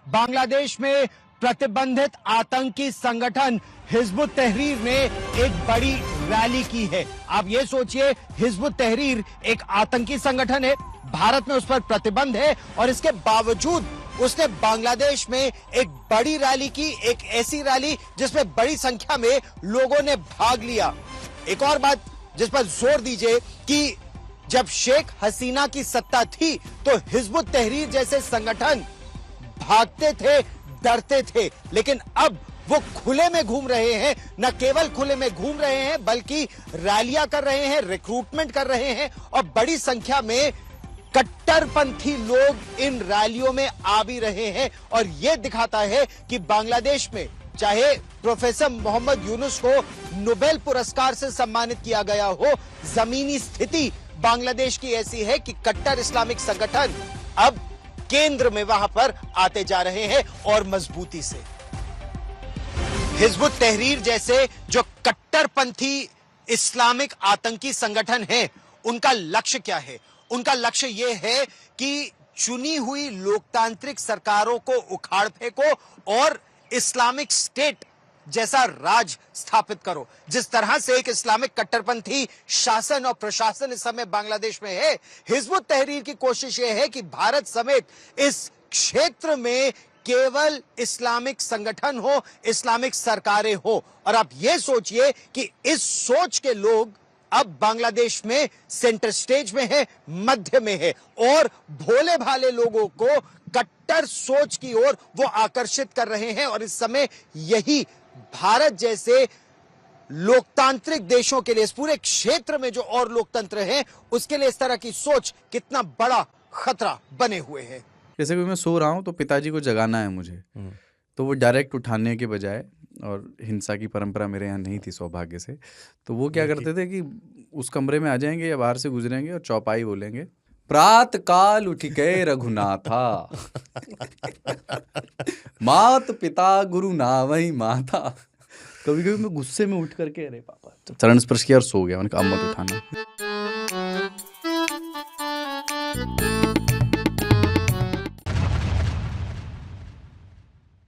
बांग्लादेश में प्रतिबंधित आतंकी संगठन हिजबुत तहरीर ने एक बड़ी रैली की है। आप ये सोचिए, हिजबुत तहरीर एक आतंकी संगठन है, भारत में उस पर प्रतिबंध है और इसके बावजूद उसने बांग्लादेश में एक बड़ी रैली की, एक ऐसी रैली जिसमें बड़ी संख्या में लोगों ने भाग लिया। एक और बात जिस पर जोर दीजिए कि जब शेख हसीना की सत्ता थी तो हिजबुत तहरीर जैसे संगठन भागते थे, डरते थे, लेकिन अब वो खुले में घूम रहे हैं। न केवल खुले में घूम रहे हैं बल्कि रैलियां कर रहे हैं, रिक्रूटमेंट कर रहे हैं और बड़ी संख्या में कट्टरपंथी लोग इन रैलियों में आ भी रहे हैं। और यह दिखाता है कि बांग्लादेश में चाहे प्रोफेसर मोहम्मद यूनुस को नोबेल पुरस्कार से सम्मानित किया गया हो, जमीनी स्थिति बांग्लादेश की ऐसी है कि कट्टर इस्लामिक संगठन अब केंद्र में वहां पर आते जा रहे हैं और मजबूती से। हिजबुत तहरीर जैसे जो कट्टरपंथी इस्लामिक आतंकी संगठन हैं, उनका लक्ष्य क्या है? उनका लक्ष्य यह है कि चुनी हुई लोकतांत्रिक सरकारों को उखाड़ फेंको और इस्लामिक स्टेट जैसा राज स्थापित करो। जिस तरह से एक इस्लामिक कट्टरपंथी शासन और प्रशासन इस समय बांग्लादेश में है, हिजबुत तहरीर की कोशिश यह है कि भारत समेत इस क्षेत्र में केवल इस्लामिक संगठन हो, इस्लामिक सरकारें हो। और आप यह सोचिए कि इस सोच के लोग अब बांग्लादेश में सेंटर स्टेज में है, मध्य में है और भोले भाले लोगों को कट्टर सोच की ओर वो आकर्षित कर रहे हैं। और इस समय यही भारत जैसे लोकतांत्रिक देशों के लिए, इस पूरे क्षेत्र में जो और लोकतंत्र है, उसके लिए इस तरह की सोच कितना बड़ा खतरा बने हुए है। जैसे कि मैं सो रहा हूँ तो पिताजी को जगाना है मुझे, तो वो डायरेक्ट उठाने के बजाय, और हिंसा की परंपरा मेरे यहाँ नहीं थी सौभाग्य से, तो वो क्या करते थे कि उस कमरे में आ जाएंगे या बाहर से गुजरेंगे और चौपाई बोलेंगे, प्रात काल उठ के रघुनाथा मात पिता गुरु नावई माता। कभी कभी मैं गुस्से में उठ करके अरे पापा चरण स्पर्श किया और सो गया, मैंने कहा अब मत उठाना।